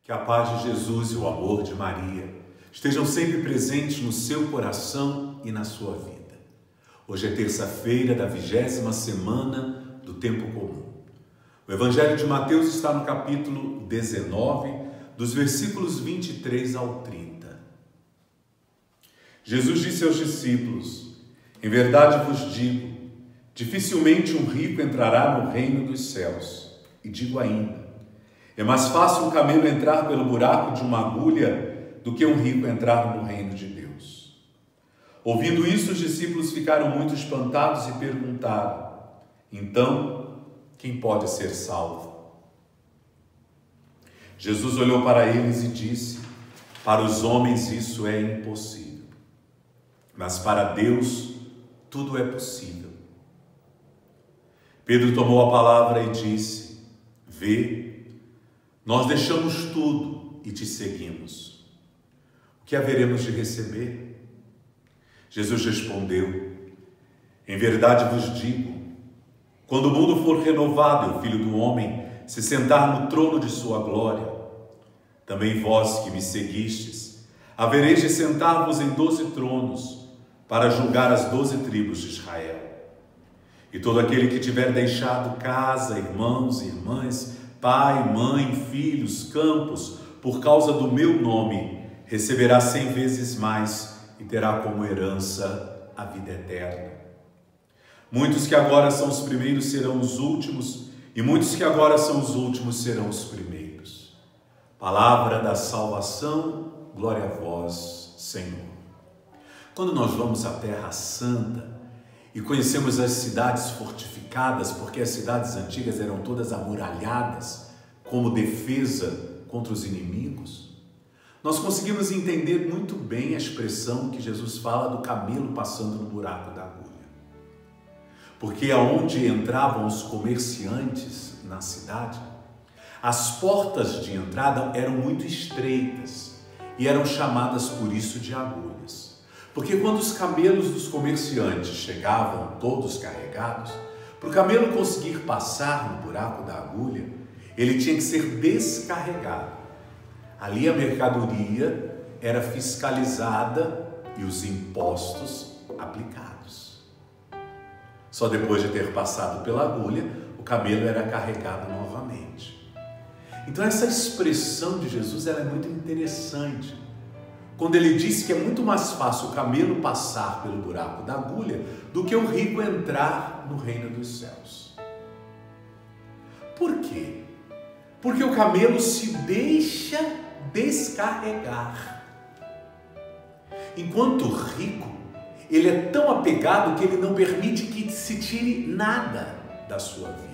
Que a paz de Jesus e o amor de Maria estejam sempre presentes no seu coração e na sua vida. Hoje é terça-feira da 20ª semana do Tempo Comum. O Evangelho de Mateus está no capítulo 19, dos versículos 23 ao 30. Jesus disse aos discípulos: "Em verdade vos digo, dificilmente um rico entrará no reino dos céus. E digo ainda, é mais fácil um camelo entrar pelo buraco de uma agulha do que um rico entrar no reino de Deus." Ouvindo isso, os discípulos ficaram muito espantados e perguntaram: "Então, quem pode ser salvo?" Jesus olhou para eles e disse: "Para os homens isso é impossível, mas para Deus tudo é possível." Pedro tomou a palavra e disse: "Vê, nós deixamos tudo e te seguimos. O que haveremos de receber?" Jesus respondeu: "Em verdade vos digo, quando o mundo for renovado e o Filho do Homem se sentar no trono de sua glória, também vós que me seguistes, havereis de sentar-vos em 12 tronos para julgar as 12 tribos de Israel. E todo aquele que tiver deixado casa, irmãos e irmãs, pai, mãe, filhos, campos, por causa do meu nome, receberá 100 vezes mais e terá como herança a vida eterna. Muitos que agora são os primeiros serão os últimos, e muitos que agora são os últimos serão os primeiros." Palavra da salvação, glória a vós, Senhor. Quando nós vamos à Terra Santa e conhecemos as cidades fortificadas, porque as cidades antigas eram todas amuralhadas como defesa contra os inimigos, nós conseguimos entender muito bem a expressão que Jesus fala do camelo passando no buraco da agulha. Porque aonde entravam os comerciantes na cidade, as portas de entrada eram muito estreitas e eram chamadas por isso de agulhas. Porque quando os camelos dos comerciantes chegavam todos carregados, para o camelo conseguir passar no buraco da agulha, ele tinha que ser descarregado. Ali a mercadoria era fiscalizada e os impostos aplicados. Só depois de ter passado pela agulha, o camelo era carregado novamente. Então essa expressão de Jesus ela é muito interessante. Quando ele disse que é muito mais fácil o camelo passar pelo buraco da agulha do que o rico entrar no reino dos céus. Por quê? Porque o camelo se deixa descarregar. Enquanto o rico, ele é tão apegado que ele não permite que se tire nada da sua vida.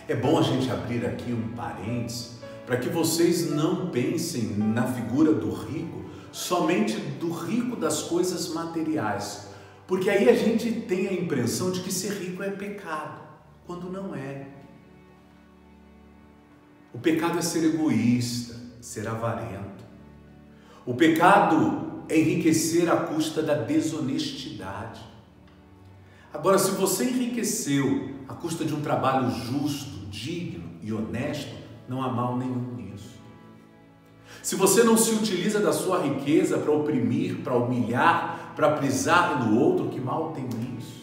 É bom a gente abrir aqui um parênteses para que vocês não pensem na figura do rico, somente do rico das coisas materiais, porque aí a gente tem a impressão de que ser rico é pecado, quando não é. O pecado é ser egoísta, ser avarento. O pecado é enriquecer à custa da desonestidade. Agora, se você enriqueceu à custa de um trabalho justo, digno e honesto, não há mal nenhum nisso. Se você não se utiliza da sua riqueza para oprimir, para humilhar, para pisar no outro, que mal tem nisso?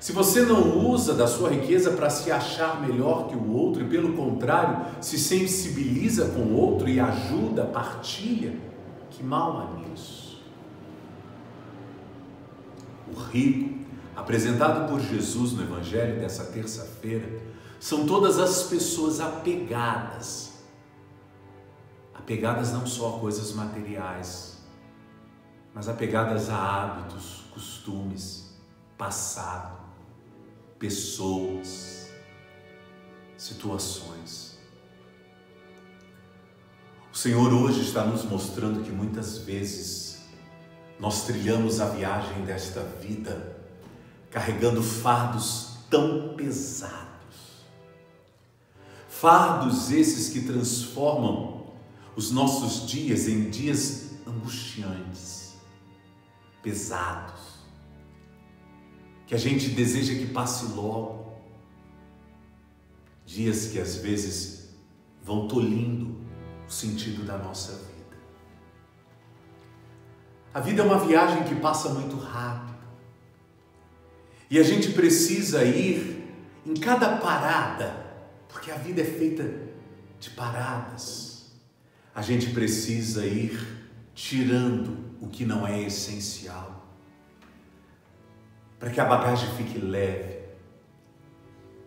Se você não usa da sua riqueza para se achar melhor que o outro e, pelo contrário, se sensibiliza com o outro e ajuda, partilha, que mal há nisso? O rico, apresentado por Jesus no Evangelho dessa terça-feira, são todas as pessoas apegadas. Apegadas não só a coisas materiais, mas apegadas a hábitos, costumes, passado, pessoas, situações. O Senhor hoje está nos mostrando que muitas vezes nós trilhamos a viagem desta vida carregando fardos tão pesados. Fardos esses que transformam os nossos dias em dias angustiantes, pesados, que a gente deseja que passe logo. Dias que às vezes vão tolhindo o sentido da nossa vida. A vida é uma viagem que passa muito rápido. E a gente precisa ir em cada parada, porque a vida é feita de paradas. A gente precisa ir tirando o que não é essencial, para que a bagagem fique leve,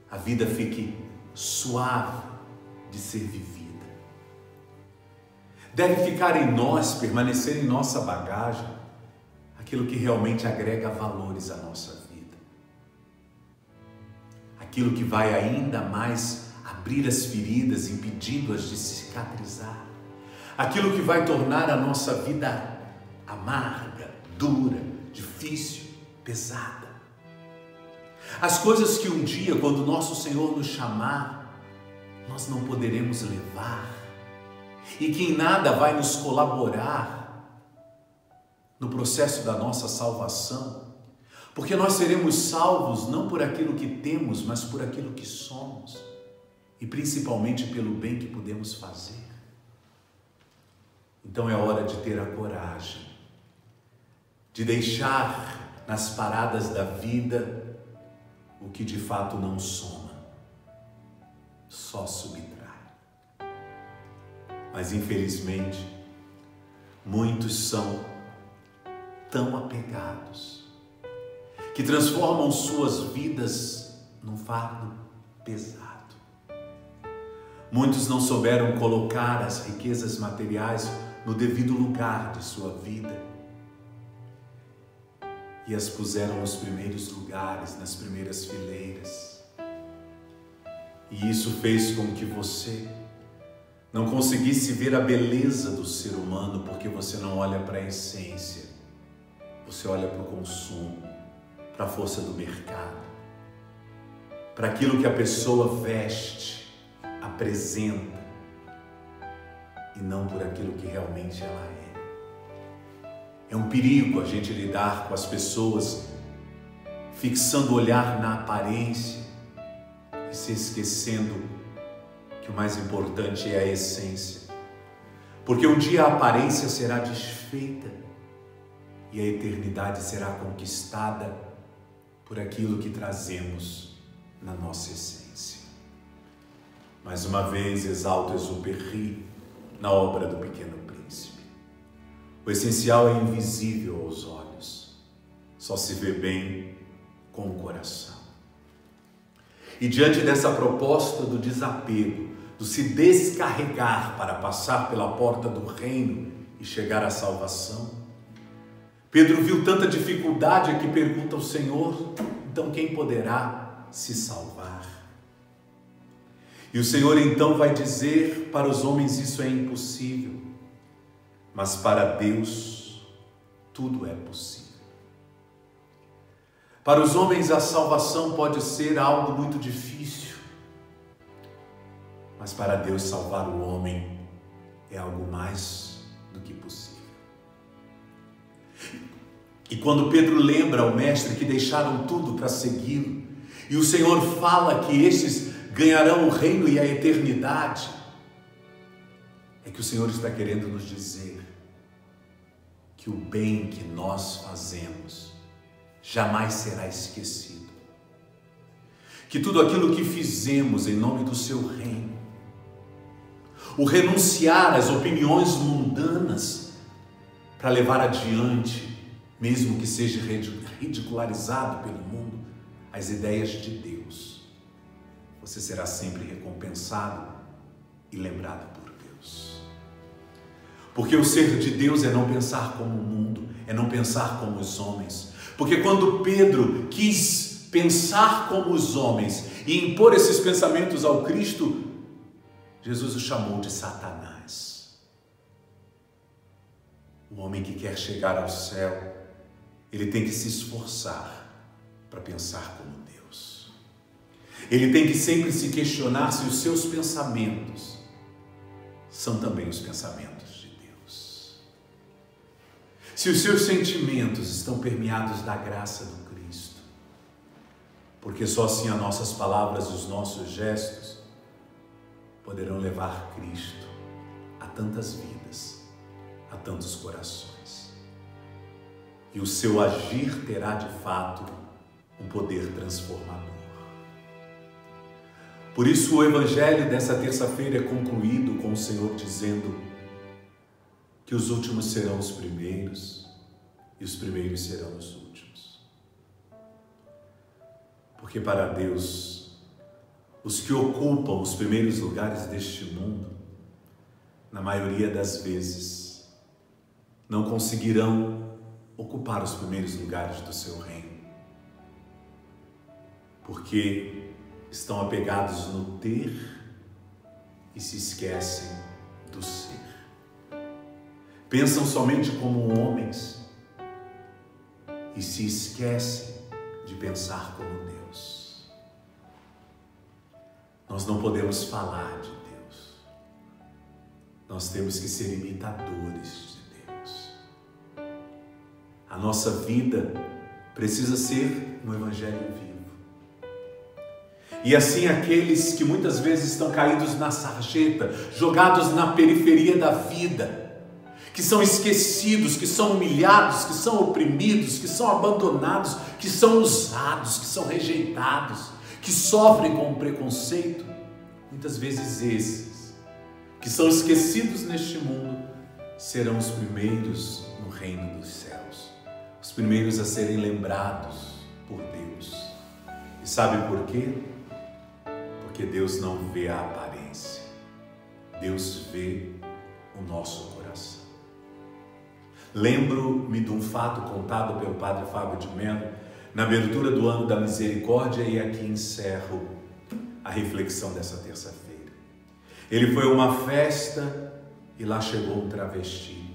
a vida fique suave de ser vivida. Deve ficar em nós, permanecer em nossa bagagem, aquilo que realmente agrega valores à nossa vida. Aquilo que vai ainda mais abrir as feridas, impedindo-as de cicatrizar. Aquilo que vai tornar a nossa vida amarga, dura, difícil, pesada. As coisas que um dia, quando nosso Senhor nos chamar, nós não poderemos levar, e que em nada vai nos colaborar no processo da nossa salvação, porque nós seremos salvos não por aquilo que temos, mas por aquilo que somos, e principalmente pelo bem que podemos fazer. Então é hora de ter a coragem de deixar nas paradas da vida o que de fato não soma, só subtrai. Mas infelizmente, muitos são tão apegados que transformam suas vidas num fardo pesado. Muitos não souberam colocar as riquezas materiais no devido lugar de sua vida e as puseram nos primeiros lugares, nas primeiras fileiras. E isso fez com que você não conseguisse ver a beleza do ser humano, porque você não olha para a essência, você olha para o consumo, para a força do mercado, para aquilo que a pessoa veste, apresenta, e não por aquilo que realmente ela é. É um perigo a gente lidar com as pessoas fixando o olhar na aparência e se esquecendo que o mais importante é a essência. Porque um dia a aparência será desfeita e a eternidade será conquistada por aquilo que trazemos na nossa essência. Mais uma vez exalto Exupéry na obra do Pequeno Príncipe. O essencial é invisível aos olhos, só se vê bem com o coração. E diante dessa proposta do desapego, do se descarregar para passar pela porta do reino e chegar à salvação, Pedro viu tanta dificuldade que pergunta ao Senhor: então quem poderá se salvar? E o Senhor então vai dizer: para os homens isso é impossível, mas para Deus tudo é possível. Para os homens a salvação pode ser algo muito difícil, mas para Deus salvar o homem é algo mais do que possível. E quando Pedro lembra ao mestre que deixaram tudo para segui-lo, e o Senhor fala que estes ganharão o reino e a eternidade, é que o Senhor está querendo nos dizer que o bem que nós fazemos jamais será esquecido. Que tudo aquilo que fizemos em nome do seu reino, o renunciar às opiniões mundanas para levar adiante, mesmo que seja ridicularizado pelo mundo, as ideias de Deus, você será sempre recompensado e lembrado por Deus. Porque o ser de Deus é não pensar como o mundo, é não pensar como os homens. Porque quando Pedro quis pensar como os homens e impor esses pensamentos ao Cristo, Jesus o chamou de Satanás. O homem que quer chegar ao céu, ele tem que se esforçar para pensar como Deus. Ele tem que sempre se questionar se os seus pensamentos são também os pensamentos de Deus. Se os seus sentimentos estão permeados da graça do Cristo. Porque só assim as nossas palavras e os nossos gestos poderão levar Cristo a tantas vidas, a tantos corações. E o seu agir terá de fato um poder transformador. Por isso o evangelho dessa terça-feira é concluído com o Senhor dizendo que os últimos serão os primeiros e os primeiros serão os últimos. Porque para Deus, os que ocupam os primeiros lugares deste mundo, na maioria das vezes, não conseguirão ocupar os primeiros lugares do seu reino. Porque estão apegados no ter e se esquecem do ser. Pensam somente como homens e se esquecem de pensar como Deus. Nós não podemos falar de Deus. Nós temos que ser imitadores de Deus. A nossa vida precisa ser um evangelho vivo. E assim aqueles que muitas vezes estão caídos na sarjeta, jogados na periferia da vida, que são esquecidos, que são humilhados, que são oprimidos, que são abandonados, que são usados, que são rejeitados, que sofrem com o preconceito, muitas vezes esses, que são esquecidos neste mundo, serão os primeiros no reino dos céus, os primeiros a serem lembrados por Deus. E sabe por quê? Porque Deus não vê a aparência, Deus vê o nosso coração. Lembro-me de um fato contado pelo Padre Fábio de Mello na abertura do Ano da Misericórdia, e aqui encerro a reflexão dessa terça-feira. Ele foi a uma festa e lá chegou um travesti.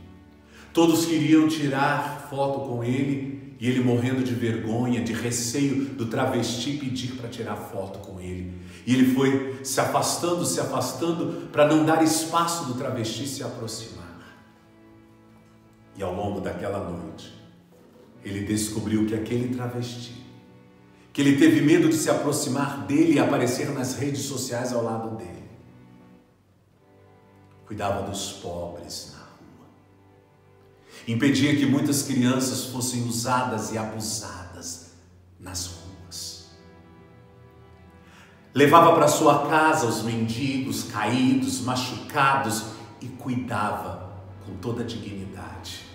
Todos queriam tirar foto com ele e ele, morrendo de vergonha, de receio do travesti pedir para tirar foto com ele. E ele foi se afastando para não dar espaço do travesti se aproximar. E ao longo daquela noite, ele descobriu que aquele travesti, que ele teve medo de se aproximar dele e aparecer nas redes sociais ao lado dele, cuidava dos pobres na rua, impedia que muitas crianças fossem usadas e abusadas nas ruas, levava para sua casa os mendigos caídos, machucados e cuidava com toda a dignidade.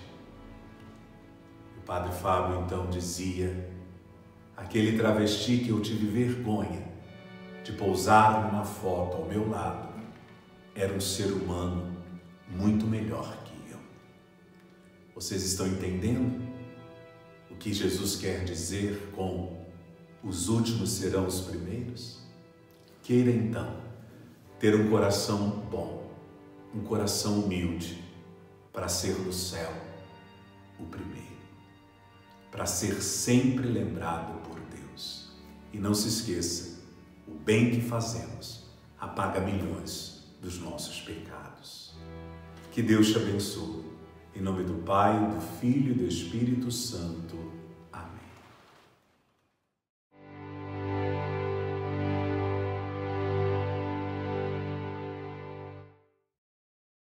O Padre Fábio então dizia: aquele travesti que eu tive vergonha de pousar numa foto ao meu lado era um ser humano muito melhor que eu. Vocês estão entendendo o que Jesus quer dizer com os últimos serão os primeiros? Queira então ter um coração bom, um coração humilde, para ser no céu o primeiro, para ser sempre lembrado por Deus. E não se esqueça, o bem que fazemos apaga milhões dos nossos pecados. Que Deus te abençoe. Em nome do Pai, do Filho e do Espírito Santo.